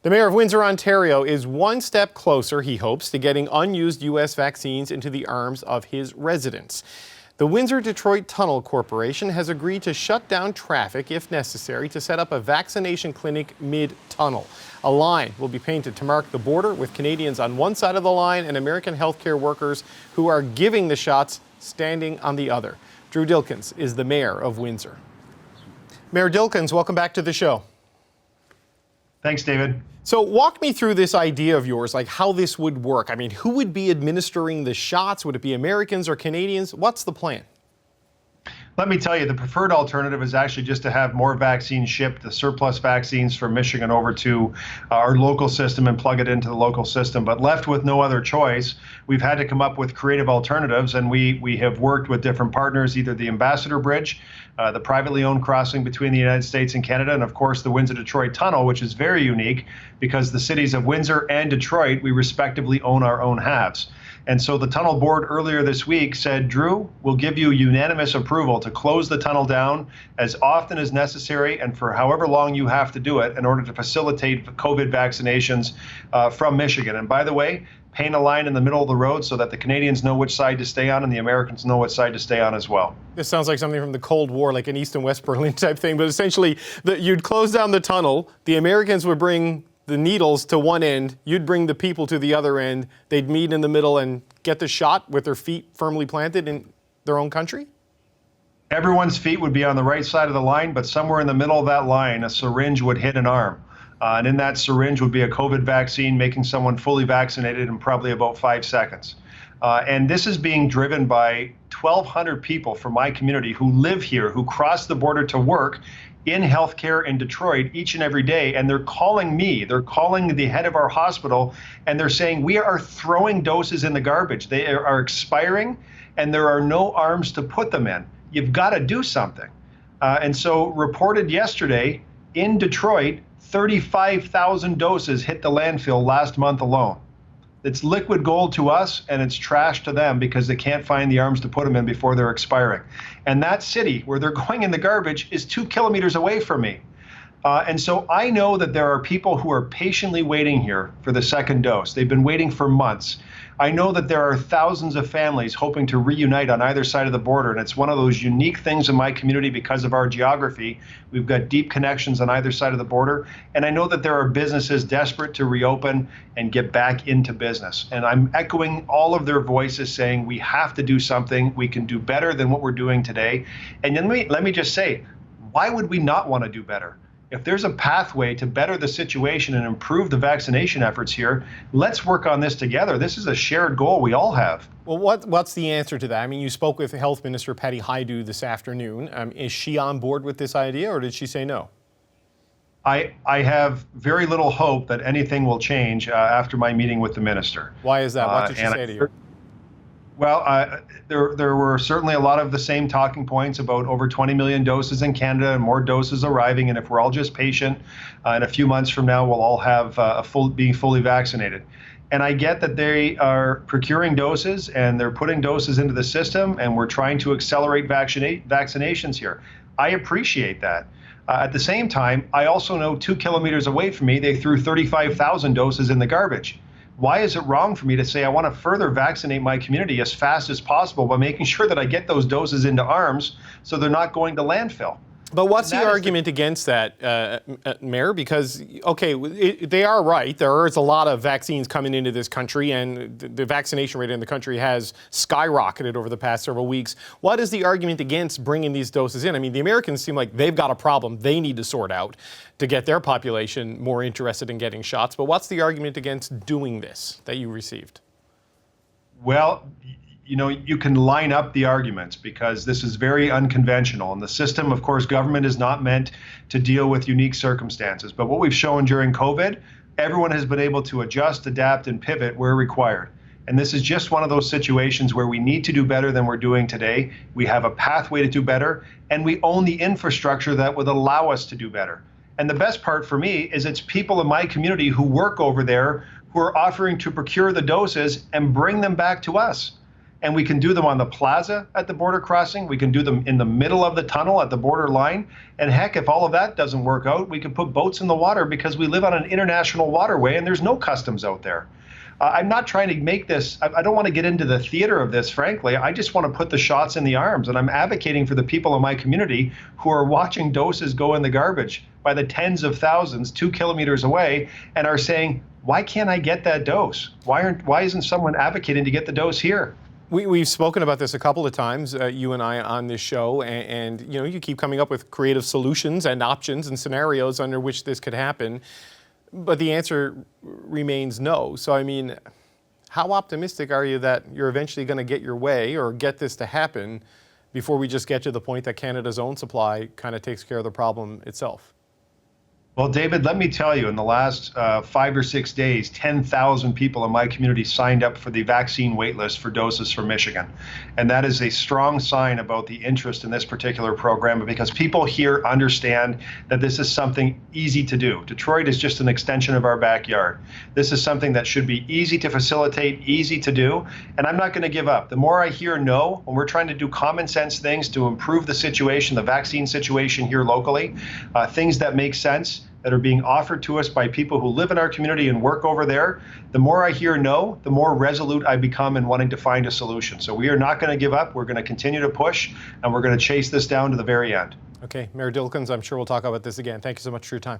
The mayor of Windsor, Ontario is one step closer, he hopes, to getting unused U.S. vaccines into the arms of his residents. The Windsor-Detroit Tunnel Corporation has agreed to shut down traffic, if necessary, to set up a vaccination clinic mid-tunnel. A line will be painted to mark the border, with Canadians on one side of the line and American healthcare workers who are giving the shots standing on the other. Drew Dilkens is the mayor of Windsor. Mayor Dilkens, welcome back to the show. Thanks, David. So walk me through this idea of yours, like how this would work. I mean, who would be administering the shots? Would it be Americans or Canadians? What's the plan? Let me tell you, the preferred alternative is actually just to have more vaccines shipped, the surplus vaccines from Michigan over to our local system and plug it into the local system. But left with no other choice, we've had to come up with creative alternatives, and we have worked with different partners, either the Ambassador Bridge, the privately owned crossing between the United States and Canada, and of course the Windsor-Detroit Tunnel, which is very unique because the cities of Windsor and Detroit, we respectively own our own halves. And so the tunnel board earlier this week said, Drew, we'll give you unanimous approval to close the tunnel down as often as necessary and for however long you have to do it in order to facilitate COVID vaccinations from Michigan. And by the way, paint a line in the middle of the road so that the Canadians know which side to stay on and the Americans know which side to stay on as well. This sounds like something from the Cold War, like an East and West Berlin type thing, but essentially you'd close down the tunnel, the Americans would bring the needles to one end, you'd bring the people to the other end, they'd meet in the middle and get the shot with their feet firmly planted in their own country? Everyone's feet would be on the right side of the line, but somewhere in the middle of that line, a syringe would hit an arm. And in that syringe would be a COVID vaccine, making someone fully vaccinated in probably about 5 seconds. And this is being driven by 1,200 people from my community who live here, who cross the border to work in healthcare in Detroit each and every day. And they're calling me, they're calling the head of our hospital, and they're saying, we are throwing doses in the garbage. They are expiring, and there are no arms to put them in. You've got to do something. And so reported yesterday in Detroit, 35,000 doses hit the landfill last month alone. It's liquid gold to us, and it's trash to them because they can't find the arms to put them in before they're expiring. And that city where they're going in the garbage is 2 kilometers away from me. And so I know that there are people who are patiently waiting here for the second dose. They've been waiting for months. I know that there are thousands of families hoping to reunite on either side of the border, and it's one of those unique things in my community because of our geography. We've got deep connections on either side of the border, and I know that there are businesses desperate to reopen and get back into business. And I'm echoing all of their voices saying we have to do something. We can do better than what we're doing today. And then let me just say, why would we not want to do better? If there's a pathway to better the situation and improve the vaccination efforts here, let's work on this together. This is a shared goal we all have. Well, what's the answer to that? I mean, you spoke with Health Minister Patty Hajdu this afternoon. Is she on board with this idea, or did she say no? I have very little hope that anything will change after my meeting with the minister. Why is that? What did she say to you? Well, there were certainly a lot of the same talking points about over 20 million doses in Canada and more doses arriving. And if we're all just patient, in a few months from now, we'll all have being fully vaccinated. And I get that they are procuring doses and they're putting doses into the system, and we're trying to accelerate vaccinations here. I appreciate that. At the same time, I also know 2 kilometers away from me, they threw 35,000 doses in the garbage. Why is it wrong for me to say I want to further vaccinate my community as fast as possible by making sure that I get those doses into arms so they're not going to landfill? But what's the argument against that, Mayor? Because, okay, they are right. There is a lot of vaccines coming into this country, and the vaccination rate in the country has skyrocketed over the past several weeks. What is the argument against bringing these doses in? I mean, the Americans seem like they've got a problem they need to sort out to get their population more interested in getting shots. But what's the argument against doing this that you received? Well, you know, you can line up the arguments because this is very unconventional. And the system, of course, government is not meant to deal with unique circumstances. But what we've shown during COVID, everyone has been able to adjust, adapt, and pivot where required. And this is just one of those situations where we need to do better than we're doing today. We have a pathway to do better, and we own the infrastructure that would allow us to do better. And the best part for me is it's people in my community who work over there who are offering to procure the doses and bring them back to us. and we can do them on the plaza at the border crossing. We can do them in the middle of the tunnel at the border line. And heck, if all of that doesn't work out, we can put boats in the water because we live on an international waterway and there's no customs out there. I'm not trying to make this, I don't want to get into the theater of this, frankly. I just want to put the shots in the arms, and I'm advocating for the people in my community who are watching doses go in the garbage by the tens of thousands 2 kilometers away and are saying, why can't I get that dose? Why isn't someone advocating to get the dose here? We've spoken about this a couple of times, you and I, on this show, and you know, you keep coming up with creative solutions and options and scenarios under which this could happen. But the answer remains no. So, I mean, how optimistic are you that you're eventually going to get your way or get this to happen before we just get to the point that Canada's own supply kind of takes care of the problem itself? Well, David, let me tell you, in the last 5 or 6 days, 10,000 people in my community signed up for the vaccine waitlist for doses from Michigan. And that is a strong sign about the interest in this particular program, because people here understand that this is something easy to do. Detroit is just an extension of our backyard. This is something that should be easy to facilitate, easy to do, and I'm not going to give up. The more I hear no, when we're trying to do common sense things to improve the situation, the vaccine situation here locally, things that make sense, that are being offered to us by people who live in our community and work over there, the more I hear no, the more resolute I become in wanting to find a solution. So we are not going to give up. We're going to continue to push, and we're going to chase this down to the very end. Okay, Mayor Dilkens, I'm sure we'll talk about this again. Thank you so much for your time.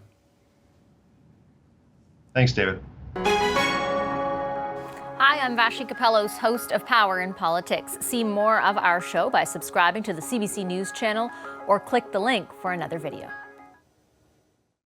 Thanks, David. Hi, I'm Vashi Capellos, host of Power in Politics. See more of our show by subscribing to the CBC News channel or click the link for another video.